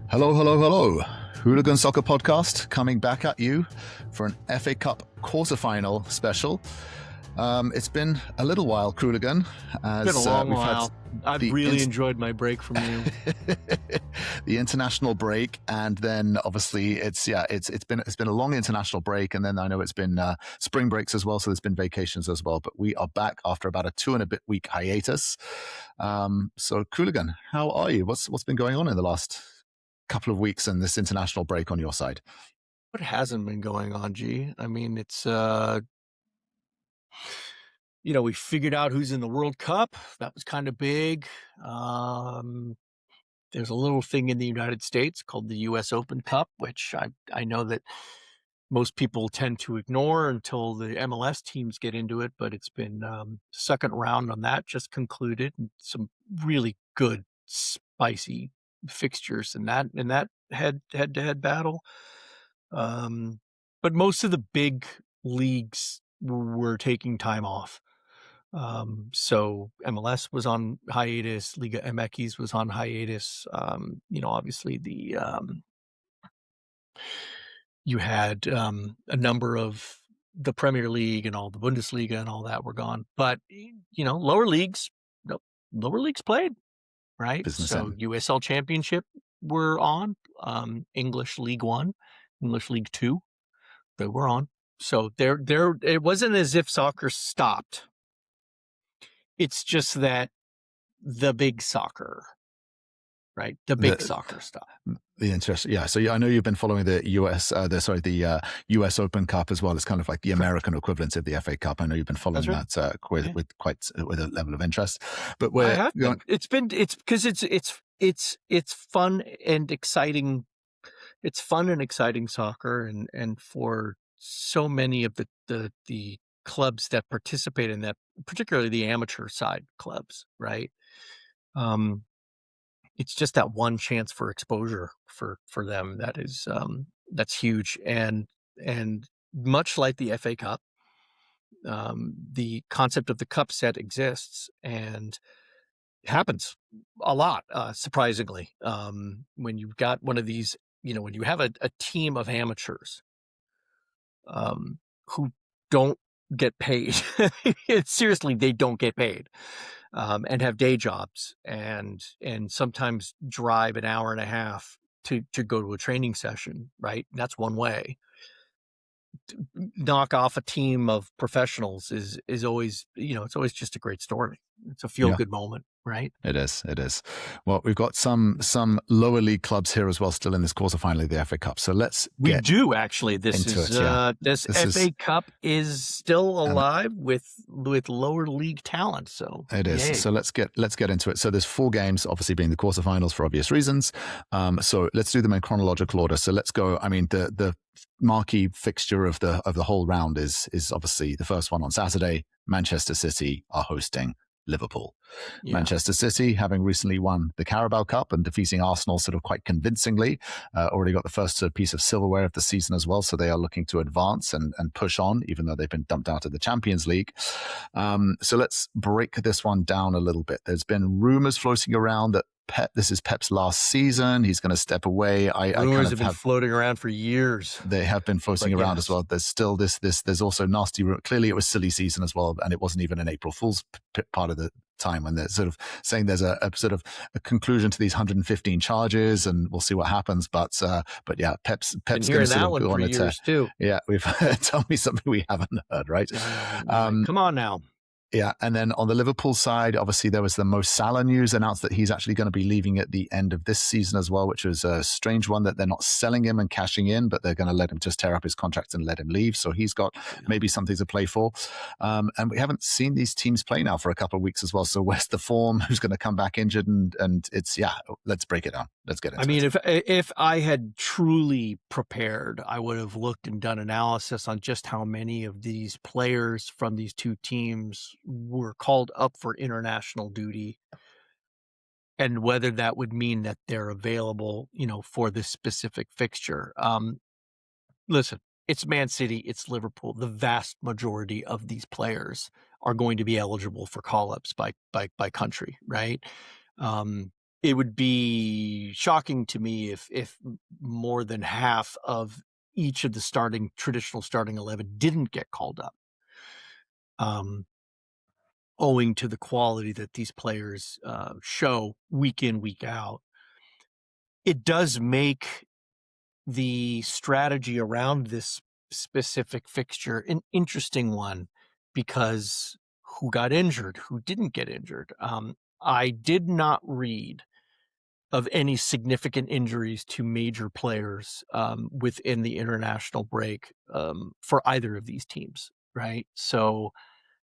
Hello, hello, hello. Hooligan Soccer Podcast coming back at you for an FA Cup quarterfinal special. It's been a little while, Hooligan. It's been a long while. I've really enjoyed my break from you. The international break, and then obviously it's been a long international break, and then I know it's been spring breaks as well, so there's been vacations as well. But we are back after about a 2.5 week hiatus. So, Hooligan, how are you? What's been going on in the last couple of weeks and this international break on your side? What hasn't been going on, G? I mean, it's we figured out who's in the World Cup. That was kind of big. There's a little thing in the United States called the U.S. Open Cup, which I know that most people tend to ignore until the MLS teams get into it. But it's been second round on that just concluded. And some really good, spicy fixtures in that head-to-head battle. But most of the big leagues were taking time off. So MLS was on hiatus, Liga MX was on hiatus. Obviously you had a number of the Premier League and all the Bundesliga and all that were gone. But lower leagues played, right? Business so end. USL Championship were on, English League One, English League Two, they were on. So there it wasn't as if soccer stopped. It's just that the big soccer, right? The big soccer stuff. The interest, yeah. So I know you've been following the US Open Cup as well. It's kind of like the American equivalent of the FA Cup. I know you've been following that with a level of interest. But it's because it's fun and exciting. It's fun and exciting soccer, and for so many of the clubs that participate in that, particularly the amateur side clubs, right? It's just that one chance for exposure for them that is that's huge, and much like the FA Cup, the concept of the cup set exists and happens a lot, surprisingly, when you've got one of these, when you have a team of amateurs who don't get paid. Seriously, they don't get paid, and have day jobs and sometimes drive an hour and a half to go to a training session, right? And that's one way. Knock off a team of professionals is always, it's always just a great story. It's a feel-good moment, right? It is. Well, we've got some lower league clubs here as well, still in this quarterfinal of the FA Cup. So this FA Cup is still alive with lower league talent. So it is. Yay. So let's get into it. So there's 4 games, obviously being the quarterfinals for obvious reasons. So let's do them in chronological order. So let's go. I mean, the marquee fixture of the whole round is obviously the first one on Saturday. Manchester City are hosting Liverpool. Yeah. Manchester City, having recently won the Carabao Cup and defeating Arsenal sort of quite convincingly, already got the first piece of silverware of the season as well. So they are looking to advance and push on, even though they've been dumped out of the Champions League. So let's break this one down a little bit. There's been rumors floating around that this is Pep's last season. He's going to step away. Rumors have been floating around for years. They have been floating around as well. There's still this. There's also nasty. Clearly, it was silly season as well, and it wasn't even an April Fool's part of the time when they're sort of saying there's a sort of a conclusion to these 115 charges, and we'll see what happens. But yeah, Pep's going to sort of go on a tear too. Yeah, tell me something we haven't heard, right? Come on now. Yeah, and then on the Liverpool side, obviously there was the Mo Salah news announced that he's actually going to be leaving at the end of this season as well, which was a strange one, that they're not selling him and cashing in, but they're going to let him just tear up his contract and let him leave. So he's got maybe something to play for. And we haven't seen these teams play now for a couple of weeks as well. So where's the form? Who's going to come back injured? And it's, let's break it down. Let's get into it. If I had truly prepared, I would have looked and done analysis on just how many of these players from these two teams were called up for international duty and whether that would mean that they're available, for this specific fixture. Listen, it's Man City, it's Liverpool. The vast majority of these players are going to be eligible for call-ups by country, right? it would be shocking to me if more than half of each of the traditional starting 11 didn't get called up. Owing to the quality that these players show week in, week out. It does make the strategy around this specific fixture an interesting one, because who got injured, who didn't get injured. I did not read of any significant injuries to major players within the international break for either of these teams, right? So,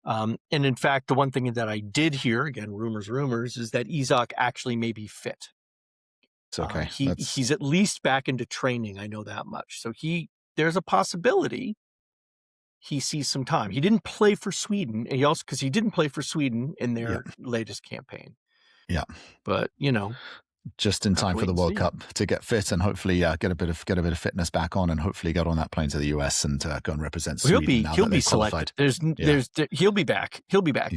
and in fact, the one thing that I did hear, again, rumors, is that Isak actually may be fit. It's okay. He's at least back into training. I know that much. So there's a possibility he sees some time. He didn't play for Sweden. Because he didn't play for Sweden in Yeah. their latest campaign. Yeah. But just in time for the World see. Cup to get fit and hopefully get a bit of fitness back on, and hopefully get on that plane to the US and go and represent Sweden. He'll be selected. He'll be back. He'll be back.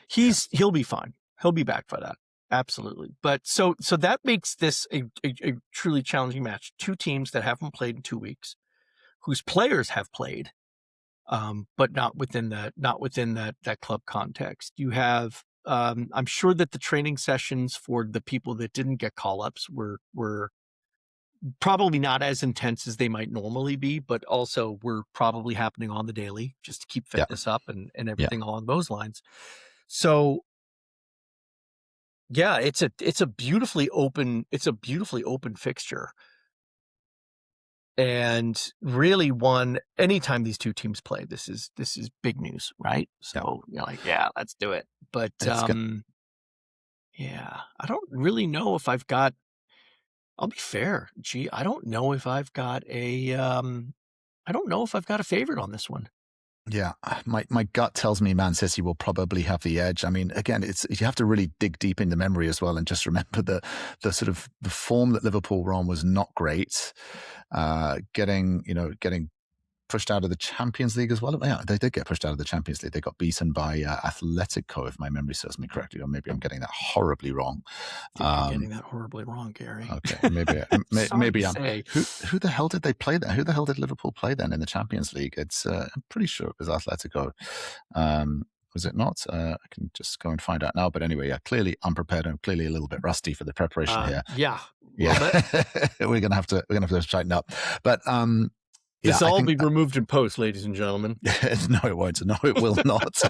He'll be fine. He'll be back for that. Absolutely. But so that makes this a truly challenging match. Two teams that haven't played in 2 weeks, whose players have played, but not within that club context. You have, I'm sure that the training sessions for the people that didn't get call-ups were probably not as intense as they might normally be, but also were probably happening on the daily just to keep fitness up and everything along those lines. So yeah, it's a beautifully open fixture. And really, anytime these two teams play, this is big news, right? So you're like, yeah, let's do it. But yeah, I don't really know if I've got. I'll be fair, I don't know if I've got a favorite on this one. Yeah, my gut tells me Man City will probably have the edge. I mean, again, you have to really dig deep into memory as well, and just remember the sort of the form that Liverpool were on was not great. Getting pushed out of the Champions League as well. Yeah, they did get pushed out of the Champions League. They got beaten by Atletico, if my memory serves me correctly, or maybe I'm getting that horribly wrong. You're getting that horribly wrong, Gary. Okay, maybe I'm. Who the hell did they play then? Who the hell did Liverpool play then in the Champions League? I'm pretty sure it was Atletico. Was it not? I can just go and find out now. But anyway, yeah, clearly unprepared and clearly a little bit rusty for the preparation here. Yeah, we're gonna have to tighten up. But this will all be removed in post, ladies and gentlemen. No, it won't. No, it will not.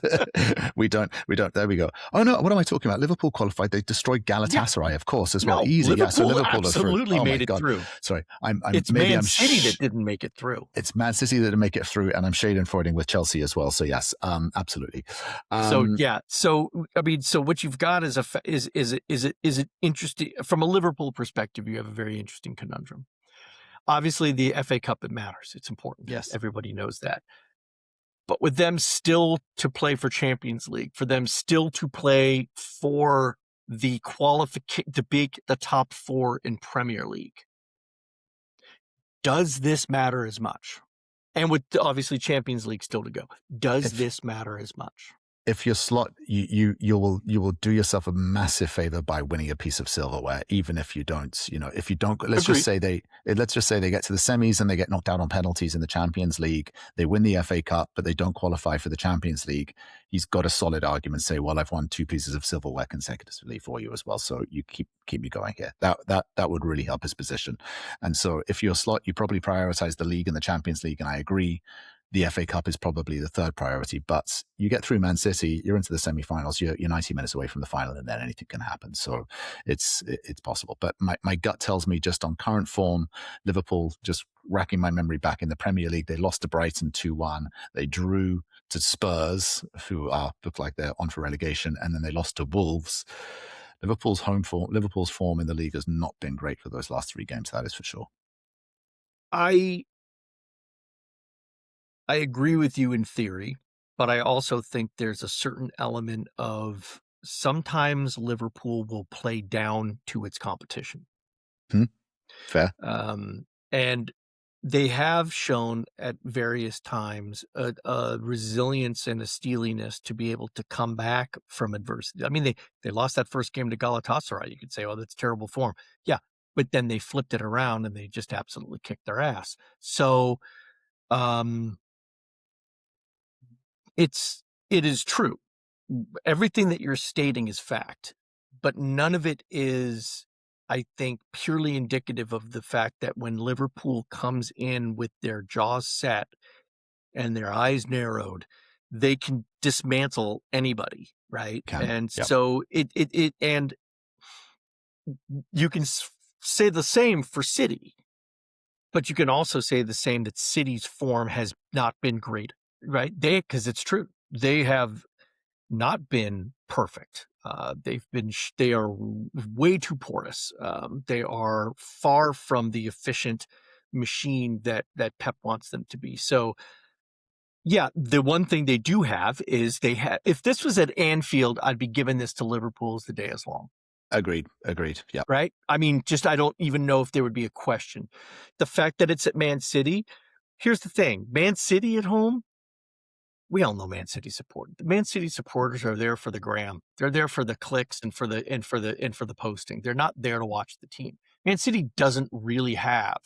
We don't. There we go. Oh no, what am I talking about? Liverpool qualified. They destroyed Galatasaray, of course, as well. Easy. Liverpool, so Liverpool absolutely made it through. Sorry, It's Man City that didn't make it through. It's Man City that didn't make it through, and I'm schadenfreudig with Chelsea as well. So yes, absolutely. So I mean, so what you've got is it interesting from a Liverpool perspective? You have a very interesting conundrum. Obviously, the FA Cup, it matters. It's important. Yes. Everybody knows that. But with them still to play for Champions League, for them still to play for the top four in Premier League, does this matter as much? And with obviously Champions League still to go, does this matter as much? If your slot, you will do yourself a massive favor by winning a piece of silverware, even if you don't. If you don't, let's just say they get to the semis and they get knocked out on penalties in the Champions League. They win the FA Cup, but they don't qualify for the Champions League. He's got a solid argument. Say, well, I've won 2 pieces of silverware consecutively for you as well. So you keep me going here. That would really help his position. And so if your slot, you probably prioritize the league and the Champions League, and I agree. The FA Cup is probably the third priority, but you get through Man City, you're into the semi-finals, you're 90 minutes away from the final, and then anything can happen. So it's possible. But my gut tells me, just on current form, Liverpool, just racking my memory back in the Premier League, they lost to Brighton 2-1. They drew to Spurs, who look like they're on for relegation, and then they lost to Wolves. Liverpool's form in the league has not been great for those last 3 games, that is for sure. I agree with you in theory, but I also think there's a certain element of sometimes Liverpool will play down to its competition. Fair. And they have shown at various times a resilience and a steeliness to be able to come back from adversity. I mean, they lost that first game to Galatasaray. You could say, "Oh, that's terrible form." Yeah, but then they flipped it around and they just absolutely kicked their ass. So, um, it is true. Everything that you're stating is fact, but none of it is, I think, purely indicative of the fact that when Liverpool comes in with their jaws set and their eyes narrowed, they can dismantle anybody, right? Can. And Yep. so and you can say the same for City, but you can also say the same that City's form has not been great, right? Because it's true. They have not been perfect. They are way too porous. They are far from the efficient machine that Pep wants them to be. So, yeah, the one thing they do have is they have. If this was at Anfield, I'd be giving this to Liverpool as the day is long. Agreed. Yeah. Right? I mean, just I don't even know if there would be a question. The fact that it's at Man City. Here's the thing: Man City at home. We all know Man City supporters. The Man City supporters are there for the gram. They're there for the clicks and for the posting. They're not there to watch the team. Man City doesn't really have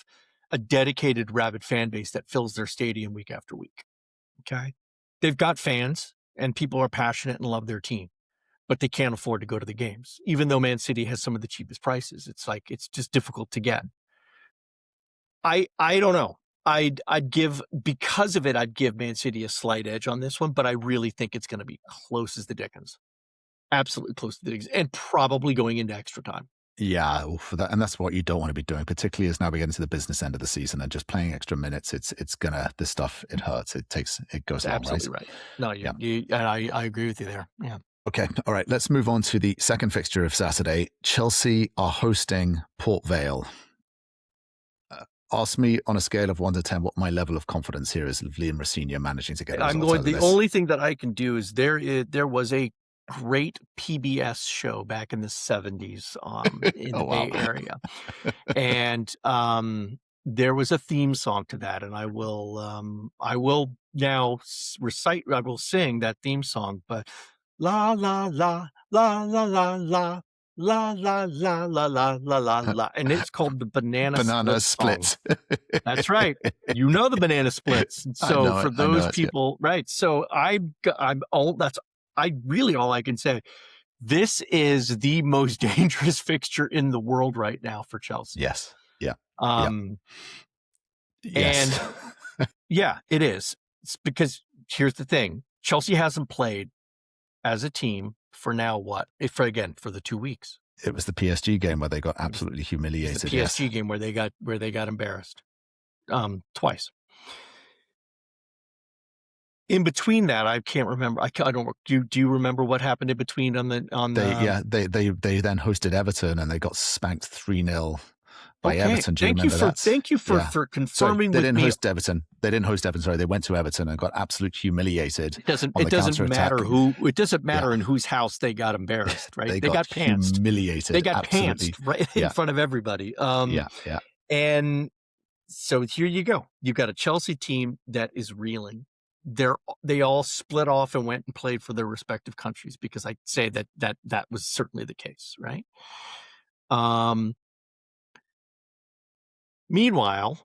a dedicated rabid fan base that fills their stadium week after week. Okay. They've got fans and people are passionate and love their team, but they can't afford to go to the games. Even though Man City has some of the cheapest prices, it's just difficult to get. I don't know. I'd give, because of it, I'd give Man City a slight edge on this one, but I really think it's going to be close as the dickens. Absolutely close to the dickens, and probably going into extra time. Yeah, for that, and that's what you don't want to be doing, particularly as now we get into the business end of the season and just playing extra minutes. It's gonna, this stuff, it hurts. It goes long, Absolutely right? No, I agree with you there. Yeah. Okay, all right. Let's move on to the second fixture of Saturday. Chelsea are hosting Port Vale. Ask me on a scale of 1 to 10 what my level of confidence here is of Liam Rosenior managing to get results out of The this. only thing that I can do is there was a great PBS show back in the 70s in the Bay Area. And there was a theme song to that, and I will now I will sing that theme song, but la la la la la la la la la la la la la la la, and it's called the Banana Split song. That's right. You know the Banana Splits. So for those people, right? So I'm all I can say. This is the most dangerous fixture in the world right now for Chelsea. Yes. Yeah. Yes. And yeah, it is. It's because here's the thing: Chelsea hasn't played as a team for now. For the 2 weeks. It was the PSG game where they got absolutely humiliated. The PSG game where they got embarrassed twice. In between that, I can't remember. I don't. Do you remember what happened in between They then hosted Everton and they got spanked 3-0 by Everton. Do you remember that? Thank you for confirming. They didn't host Everton. They didn't host Everton. Sorry, they went to Everton and got absolutely humiliated. It doesn't matter who. It doesn't matter in whose house they got embarrassed. Right? they got pantsed. Humiliated. They got pantsed right in front of everybody. And so here you go. You've got a Chelsea team that is reeling. They all split off and went and played for their respective countries, because I'd say that was certainly the case, right? Meanwhile,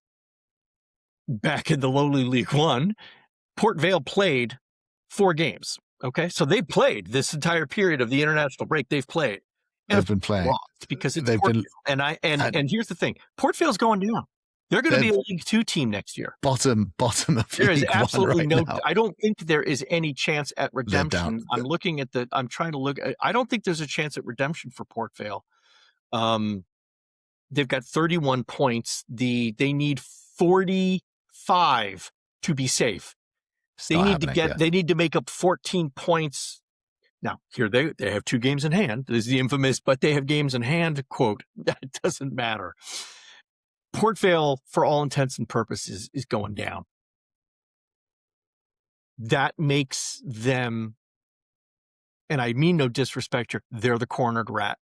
back in the lowly League One, Port Vale played 4 games. Okay, so they played this entire period of the international break. They've played. And they've been playing because it's Port Vale. And here's the thing: Port Vale's going down. They're going to be a League 2 team next year. Bottom of there is League absolutely One right now. I don't think there is any chance at redemption. I'm trying to look. I don't think there's a chance at redemption for Port Vale. They've got 31 points. They need 45 to be safe. They need to make up 14 points. Now, here they have 2 games in hand. There's the infamous, but they have games in hand quote. That doesn't matter. Port Vale, for all intents and purposes, is going down. That makes them, and I mean no disrespect here, they're the cornered rat.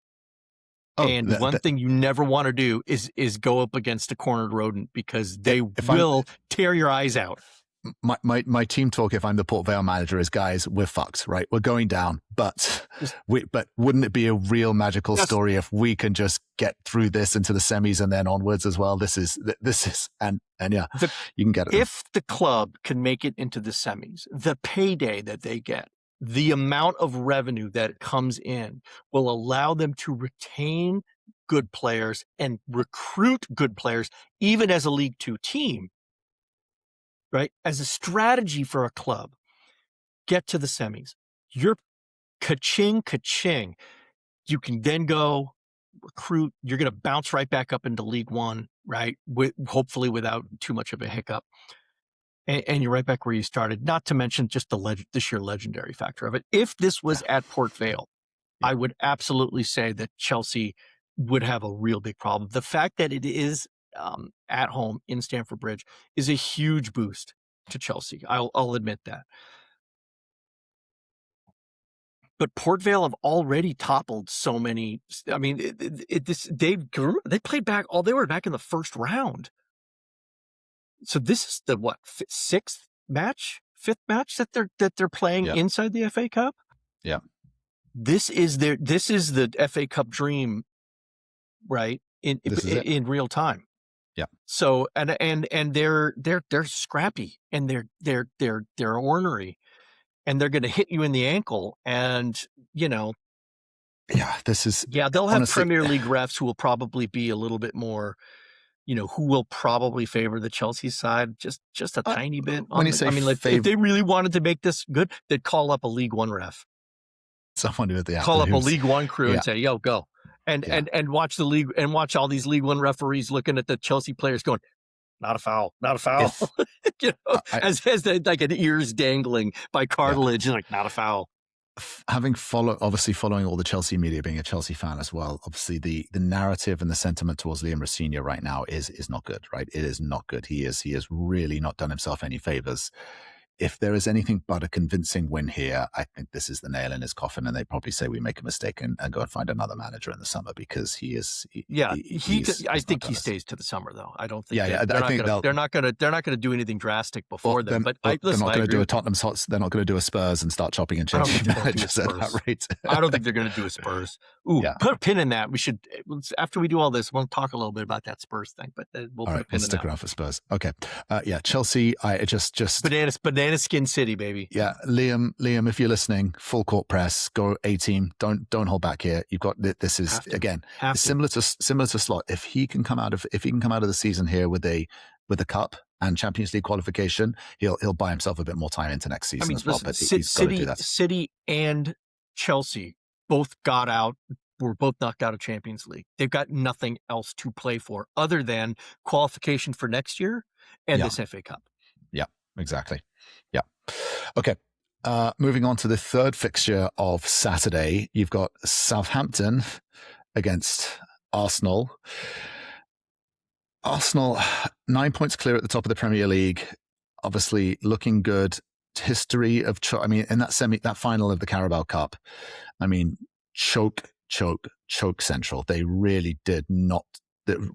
And one thing you never want to do is go up against a cornered rodent, because they will tear your eyes out. My team talk, if I'm the Port Vale manager, is, guys, we're fucked, right? We're going down, but wouldn't it be a real magical story if we can just get through this into the semis and then onwards as well? This is and yeah, you can get it. If the club can make it into the semis, the payday that they get, the amount of revenue that comes in, will allow them to retain good players and recruit good players, even as a League Two team. Right? As a strategy for a club, get to the semis. You're ka-ching. You can then go recruit. You're going to bounce right back up into League One, right? Hopefully without too much of a hiccup. And you're right back where you started, not to mention just the sheer legendary factor of it. If this was at Port Vale, I would absolutely say that Chelsea would have a real big problem. The fact that it is at home in Stamford Bridge is a huge boost to Chelsea. I'll admit that. But Port Vale have already toppled so many. I mean, they played back. They were back in the first round. So this is the fifth match that they're playing inside the FA Cup. Yeah, this is the FA Cup dream, right? In real time. Yeah. So and they're scrappy, and they're ornery, and they're going to hit you in the ankle, and this is they'll have Premier League refs who will probably be a little bit more, who will probably favor the Chelsea side just a tiny bit. If they really wanted to make this good, they'd call up a League One ref. Someone who call up a League One crew and say, "Yo, go." And watch the league, and watch all these League One referees looking at the Chelsea players going, not a foul. As like an ears dangling by cartilage, like, not a foul. Having following all the Chelsea media, being a Chelsea fan as well, obviously the narrative and the sentiment towards Liam Rosenior right now is not good, right? It is not good. He has really not done himself any favors. If there is anything but a convincing win here, I think this is the nail in his coffin, and they probably say we make a mistake and go and find another manager in the summer, because he is. I think he stays to the summer, though. I don't think. They're not going to do anything drastic before then. But they're not going to do a Tottenham's Hots. They're not going to do a Spurs and start chopping and changing managers at that rate. I don't think they're going to do a Spurs. Put a pin in that. We should, after we do all this, we'll talk a little bit about that Spurs thing. But we'll put a pin in that. Stick around for Spurs. Okay. Chelsea. I just banana skin city, baby. Yeah, Liam, if you're listening, full court press, go A team. Don't hold back here. You've got this is again similar to Slot. If he can come out of the season here with a cup and Champions League qualification, he'll buy himself a bit more time into next season as well. But he's got to do that. City and Chelsea both got out. Were both knocked out of Champions League. They've got nothing else to play for other than qualification for next year and this FA Cup. Yeah, exactly. Yeah. Okay. Moving on to the third fixture of Saturday, you've got Southampton against Arsenal. Arsenal, 9 points clear at the top of the Premier League. Obviously looking good. History of, in that final of the Carabao Cup, choke central. They really did not.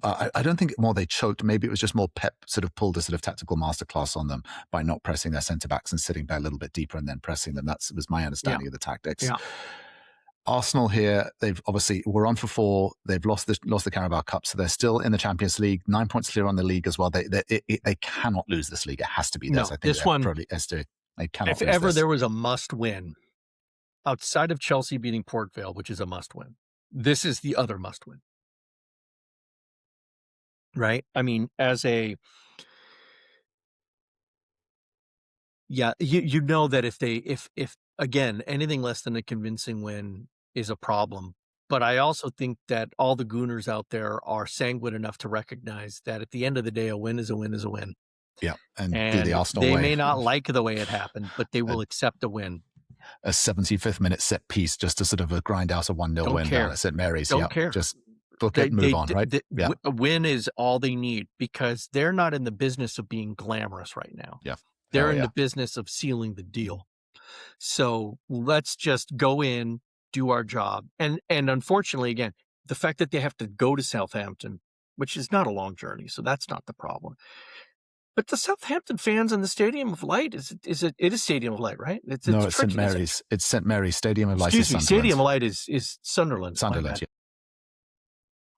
I don't think more they choked. Maybe it was just more Pep sort of pulled a sort of tactical masterclass on them by not pressing their centre backs and sitting back a little bit deeper and then pressing them. That was my understanding of the tactics. Yeah. Arsenal here, they've obviously were on for 4. They've lost the Carabao Cup, so they're still in the Champions League. 9 points clear on the league as well. They cannot lose this league. It has to be theirs. No, I think this one probably has to. They cannot. If ever there was a must win, outside of Chelsea beating Port Vale, which is a must win, this is the other must win. Right? You know that if again, anything less than a convincing win is a problem. But I also think that all the Gooners out there are sanguine enough to recognize that at the end of the day, a win is a win is a win. Yeah. And do the Arsenal they way. may not like the way it happened, but they will accept a win. A 75th minute set piece just to sort of grind out a 1-0 win down at St. Mary's. Don't care. Just book it and move on, right? A win is all they need, because they're not in the business of being glamorous right now. Yeah. They're in the business of sealing the deal. So let's just go in, do our job. And unfortunately, again, The fact that they have to go to Southampton, which is not a long journey, so that's not the problem. But the Southampton fans in the Stadium of Light, it is Stadium of Light, right? No, It's it's St tricky. Mary's. It's St Mary's. Stadium of Light is Excuse me, Sunderland. Stadium of Light is Sunderland. My Sunderland, bad. yeah.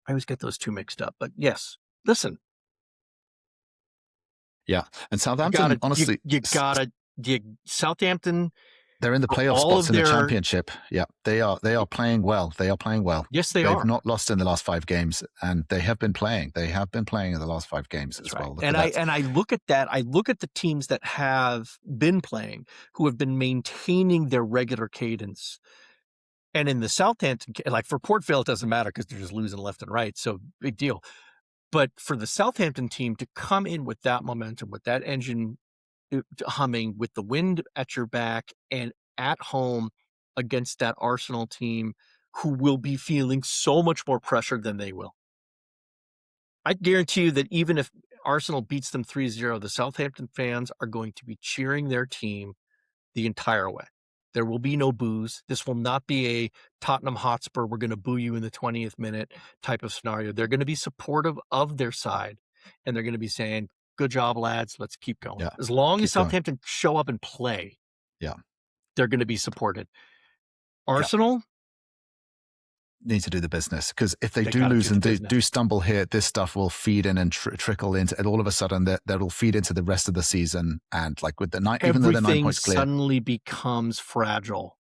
I always get those two mixed up. But yes, listen, Yeah. And Southampton, honestly, Southampton, they're in the for playoff all spots of in the their, championship. Yeah, they are playing well. They are playing well. yes, they They've are. not lost in the last 5 games, and they have been playing. They have been playing in the last 5 games That's as right. well. Look And at that. I look at that. I look at the teams that have been playing, who have been maintaining their regular cadence. And in the Southampton, like for Port Vale, it doesn't matter because they're just losing left and right. So big deal. But for the Southampton team to come in with that momentum, with that engine humming, with the wind at your back, and at home against that Arsenal team who will be feeling so much more pressure than they will. I guarantee you that even if Arsenal beats them 3-0, the Southampton fans are going to be cheering their team the entire way. There will be no boos. This will not be a Tottenham Hotspur, we're going to boo you in the 20th minute type of scenario. They're going to be supportive of their side, and they're going to be saying, good job, lads. Let's keep going. Yeah, As long as keep going. Southampton show up and play, Yeah, they're going to be supported. yeah. Arsenal, Need to do the business, because if they do gotta lose do and the they business. do stumble here, this stuff will feed in and trickle into, and all of a sudden that'll feed into the rest of the season. And like with the 9, even though they're 9 Everything points clear, suddenly becomes fragile.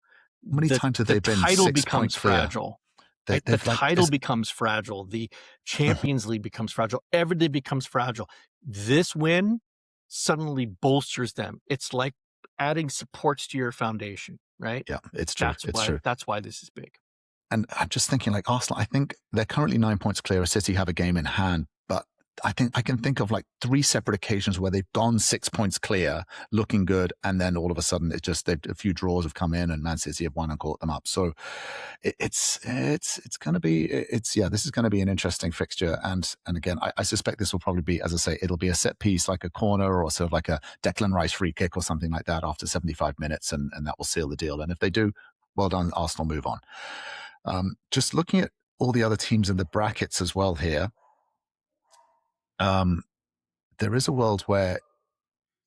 how many times have they been title 6 becomes points clear? fragile. They, Right? The they've like title becomes fragile. The Champions League becomes fragile. Everything becomes fragile. This win suddenly bolsters them. It's like adding supports to your foundation, right? yeah, it's true. It's true. That's why this is big. And I'm just thinking, like Arsenal, I think they're currently 9 points clear. City have a game in hand, but I think I can think of like 3 separate occasions where they've gone 6 points clear, looking good, and then all of a sudden it's just a few draws have come in, and Man City have won and caught them up. So it's going to be this is going to be an interesting fixture. And again, I suspect this will probably be, as I say, it'll be a set piece, like a corner or sort of like a Declan Rice free kick or something like that after 75 minutes, and that will seal the deal. And if they do, well done, Arsenal, move on. Just looking at all the other teams in the brackets as well here, there is a world where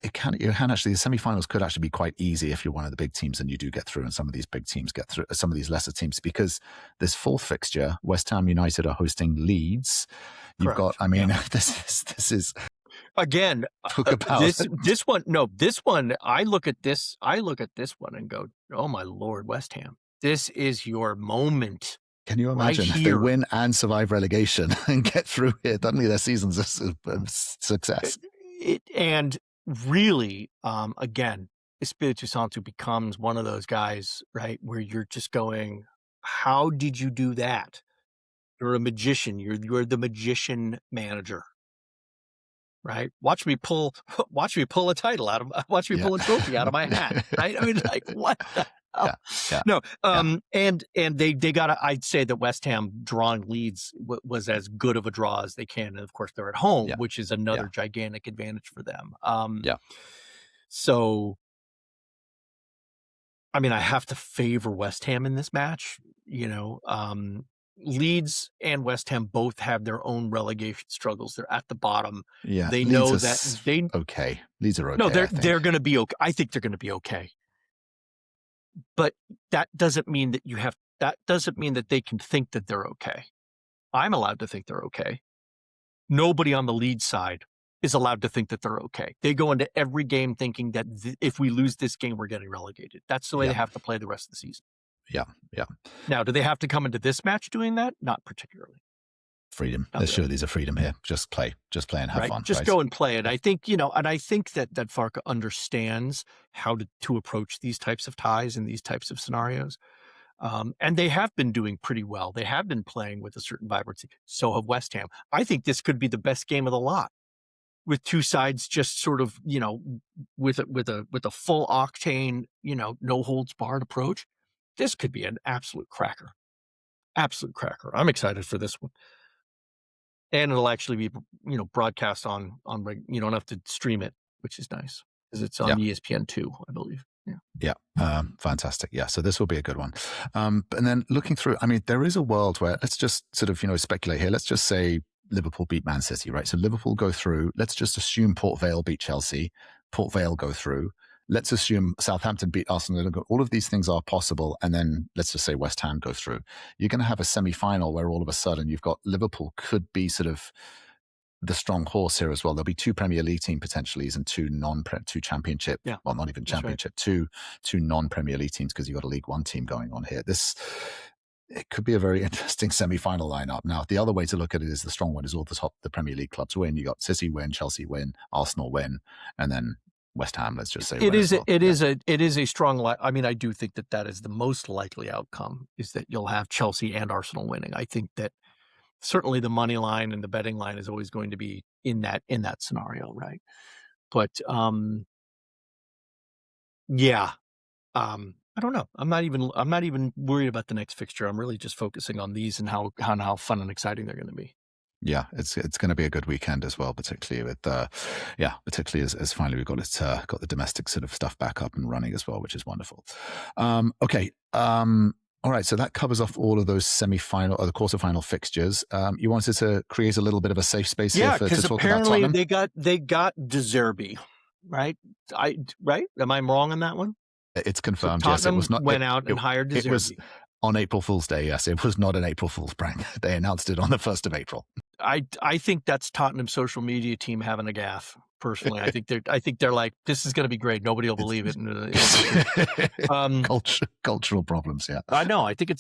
you can actually, the semifinals could actually be quite easy if you're one of the big teams and you do get through, and some of these big teams get through, some of these lesser teams, because this 4th fixture, West Ham United are hosting Leeds. You've Correct. got, I mean, this is again talk about this one. No, this one. I look at this one and go, oh my Lord, West Ham. This is your moment. Can you imagine if they win and survive relegation and get through here? Suddenly their season's a success. And really, again, Espiritu Santo becomes one of those guys, right, where you're just going, how did you do that? You're a magician. You're the magician manager, right? Watch me pull a title out of, watch me pull a trophy out of my hat, right? I mean, like, what the hell? Yeah. No, and they got, I'd say that West Ham drawing Leeds was as good of a draw as they can. And of course they're at home, which is another gigantic advantage for them. So, I mean, I have to favor West Ham in this match, Leeds and West Ham both have their own relegation struggles. They're at the bottom. Yeah. They Leeds know that okay. Leeds are okay. No, they're going to be okay. I think they're going to be okay. But that doesn't mean that they can think that they're okay. I'm allowed to think they're okay. Nobody on the Leeds side is allowed to think that they're okay. They go into every game thinking that if we lose this game, we're getting relegated. That's the way they have to play the rest of the season. Yeah. Now, do they have to come into this match doing that? Not particularly. Freedom. There's surely a freedom here. Just play and have fun. Just go and play. And I think, that Farke understands how to approach these types of ties and these types of scenarios. And they have been doing pretty well. They have been playing with a certain vibrancy. So have West Ham. I think this could be the best game of the lot, with two sides just sort of, with a full octane, no holds barred approach. This could be an absolute cracker. Absolute cracker. I'm excited for this one. And it'll actually be, broadcast on, you don't have to stream it, which is nice because it's on ESPN2, I believe. Yeah. Fantastic. Yeah, so this will be a good one. And then looking through, I mean, there is a world where let's just sort of speculate here. Let's just say Liverpool beat Man City, right? So Liverpool go through. Let's just assume Port Vale beat Chelsea. Port Vale go through. Let's assume Southampton beat Arsenal. All of these things are possible. And then let's just say West Ham go through. You're going to have a semi-final where all of a sudden you've got Liverpool could be sort of the strong horse here as well. There'll be two Premier League team potentially and two Championship. Yeah. Well, not even Championship. Right. Two non-Premier League teams because you've got a League One team going on here. It could be a very interesting semi-final lineup. Now, the other way to look at it is the strong one is all the Premier League clubs win. You got City win, Chelsea win, Arsenal win, and then West Ham. Let's just say it is a strong. I mean, I do think that is the most likely outcome is that you'll have Chelsea and Arsenal winning. I think that certainly the money line and the betting line is always going to be in that scenario, right? But yeah, I don't know. I'm not even worried about the next fixture. I'm really just focusing on these and how fun and exciting they're going to be. Yeah, it's going to be a good weekend as well, particularly with particularly as finally we've got got the domestic sort of stuff back up and running as well, which is wonderful. Okay. All right, so that covers off all of those semi-final or the quarterfinal fixtures. You wanted to create a little bit of a safe space here to talk about Tottenham? Yeah, because apparently they got Zerbi, right? Am I wrong on that one? It's confirmed. So yes, it was not. Went out and hired Zerbi. It was on April Fool's Day. Yes, it was not an April Fool's prank. They announced it on the 1st of April. I think that's Tottenham's social media team having a gaffe. Personally, I think they're like, this is going to be great. Nobody will believe it. Cultural problems. Yeah, I know. I think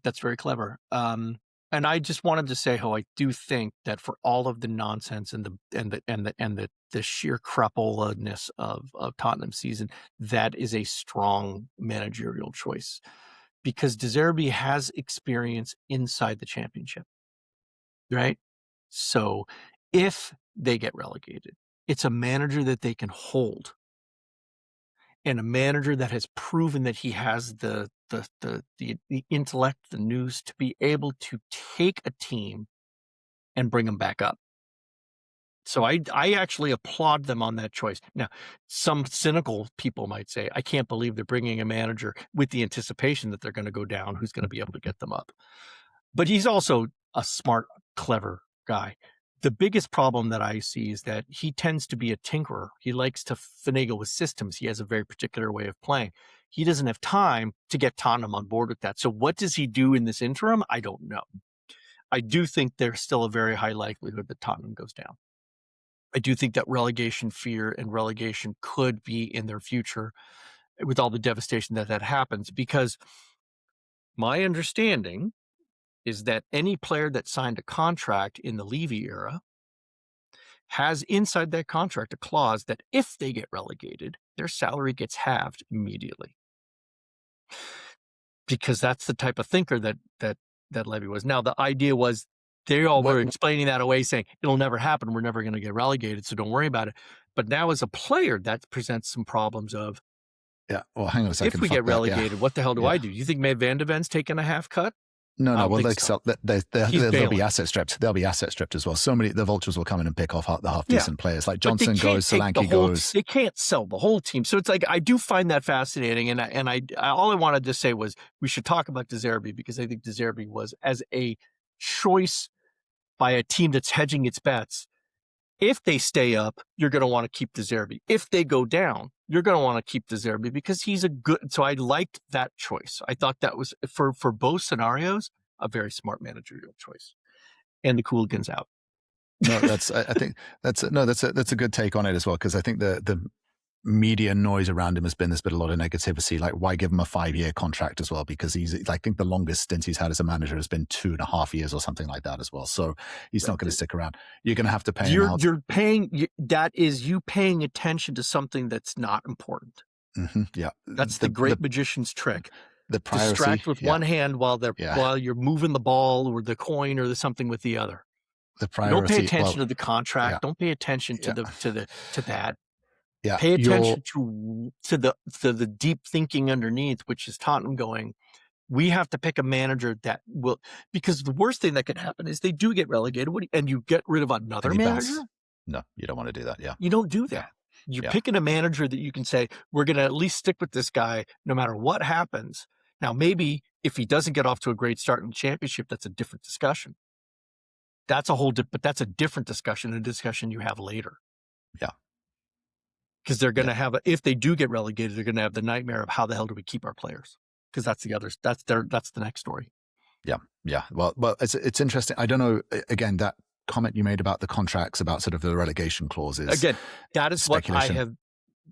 that's very clever. And I just wanted to say how I do think that for all of the nonsense and the sheer crapoliness of Tottenham's season, that is a strong managerial choice because De Zerbi has experience inside the championship, right? So if they get relegated, it's a manager that they can hold and a manager that has proven that he has the intellect, the nous to be able to take a team and bring them back up. So I actually applaud them on that choice. Now, some cynical people might say, I can't believe they're bringing a manager with the anticipation that they're going to go down, who's going to be able to get them up. But he's also a smart, clever guy. The biggest problem that I see is that he tends to be a tinkerer. He likes to finagle with systems. He has a very particular way of playing. He doesn't have time to get Tottenham on board with that. So what does he do in this interim? I don't know. I do think there's still a very high likelihood that Tottenham goes down. I do think that relegation fear and relegation could be in their future with all the devastation that happens, because my understanding is that any player that signed a contract in the Levy era has inside that contract a clause that if they get relegated, their salary gets halved immediately. Because that's the type of thinker that Levy was. Now, the idea was they all were explaining that away, saying it'll never happen. We're never going to get relegated, so don't worry about it. But now as a player, that presents some problems of, yeah, well, hang on a second. If we get relegated, what the hell do I do? You think Van de Ven's taking a half cut? No. Well, they'll be asset stripped. They'll be asset stripped as well. So many the vultures will come in and pick off the half decent players. Like Johnson goes, Solanke goes. They can't sell the whole team. So it's like I do find that fascinating. And I all I wanted to say was we should talk about De Zerbi, because I think De Zerbi was as a choice by a team that's hedging its bets. If they stay up, you're going to want to keep De Zerbi. If they go down, you're going to want to keep De Zerbi because he's a good. So I liked that choice. I thought that was for both scenarios a very smart managerial choice. And the Cooligans out. No, I think that's a good take on it as well, because I think the media noise around him there's been a lot of negativity. Like, why give him a 5-year contract as well? Because I think the longest stint he's had as a manager has been 2.5 years or something like that as well. So he's not going to stick around. You're going to have to pay him out. You're paying. That is you paying attention to something that's not important. Mm-hmm, yeah, that's the great magician's trick. The piracy, distract with one hand while you're moving the ball or the coin or something with the other. The priority. Don't pay attention to the contract. Yeah. Don't pay attention to that. Yeah. Pay attention to the deep thinking underneath, which is Tottenham going, we have to pick a manager that will, because the worst thing that could happen is they do get relegated and you get rid of another manager. No, you don't want to do that. Yeah. You don't do that. You're Yeah. picking a manager that you can say, we're going to at least stick with this guy no matter what happens. Now, maybe if he doesn't get off to a great start in the championship, that's a different discussion. That's a whole, but that's a different discussion, a discussion you have later. Yeah. Because they're going Yeah. to have, if they do get relegated, they're going to have the nightmare of how the hell do we keep our players? Because that's the next story. Yeah. Yeah. Well, it's interesting. I don't know. Again, that comment you made about the contracts, about sort of the relegation clauses. Again, that is what I speculation. have.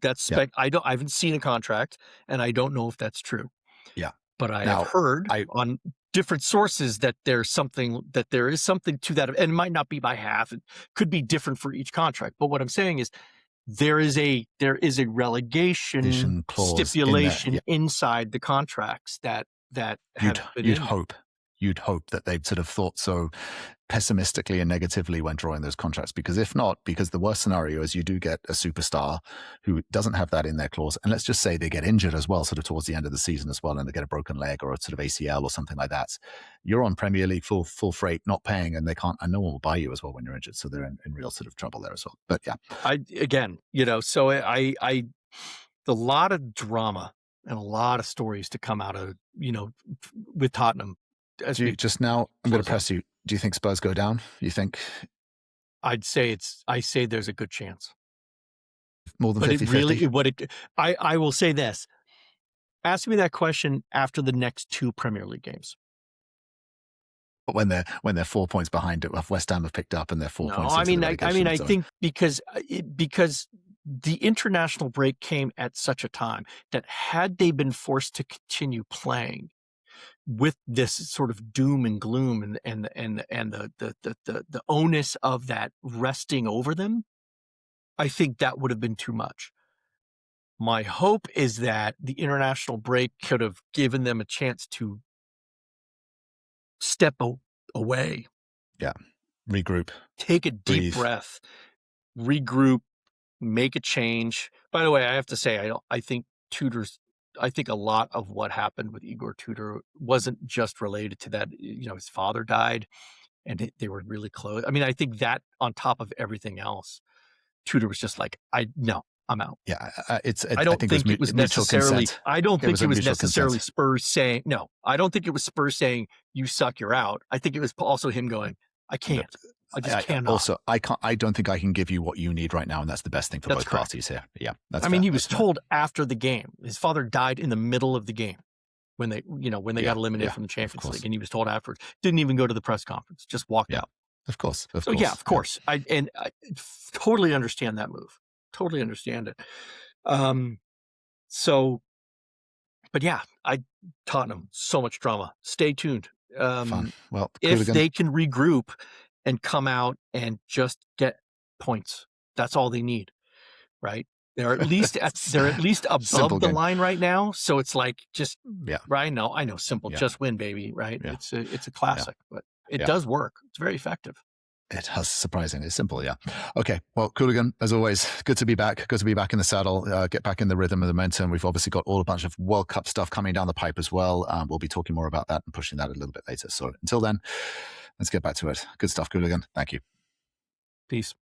That's spec. I haven't seen a contract, and I don't know if that's true. Yeah. But I Now, have heard on different sources that there is something to that, and it might not be by half. It could be different for each contract. But what I'm saying is there is a relegation clause stipulation in there. inside the contracts that you'd hope that they'd sort of thought so pessimistically and negatively when drawing those contracts, because if not, because the worst scenario is you do get a superstar who doesn't have that in their clause, and let's just say they get injured as well, sort of towards the end of the season as well, and they get a broken leg or a sort of ACL or something like that. You're on Premier League full freight, not paying, and they can't, and no one will buy you as well when you're injured, so they're in real sort of trouble there as well. But yeah, so I a lot of drama and a lot of stories to come out of with Tottenham. I'm going to press you. Do you think Spurs go down? You think? I say there's a good chance. More than 50-50? I will say this. Ask me that question after the next 2 Premier League games. When they're 4 points behind it, West Ham have picked up and they're 4 points. I think because the international break came at such a time that had they been forced to continue playing with this sort of doom and gloom and the onus of that resting over them, I think that would have been too much. My hope is that the international break could have given them a chance to step away. Yeah. Regroup. Take a deep breath. Regroup. Make a change. By the way, I have to say, I think a lot of what happened with Igor Tudor wasn't just related to that. His father died and they were really close. I mean, I think that on top of everything else, Tudor was just like, I'm out. Yeah, I don't think it was necessarily. I don't think it was necessarily Spurs saying no. I don't think it was Spurs saying you suck, you're out. I think it was also him going, I can't. I just cannot. Also, I don't think I can give you what you need right now, and that's the best thing for both parties here. Yeah, he was told after the game. His father died in the middle of the game when they got eliminated from the Champions League, and he was told afterwards. Didn't even go to the press conference. Just walked out. Of course. Yeah, of course. I totally understand that move. Totally understand it. But yeah, Tottenham, so much drama. Stay tuned. Fun. Well, if they can regroup and come out and just get points, that's all they need, right? They're at least above the line right now. So it's like I know, simple, just win, baby, right? Yeah. It's a classic, but it does work. It's very effective. It has surprisingly simple, yeah. Okay, well, Cooligan, as always, good to be back. Good to be back in the saddle, get back in the rhythm and the momentum. We've obviously got a bunch of World Cup stuff coming down the pipe as well. We'll be talking more about that and pushing that a little bit later. So until then, let's get back to it. Good stuff, Cooligan. Thank you. Peace.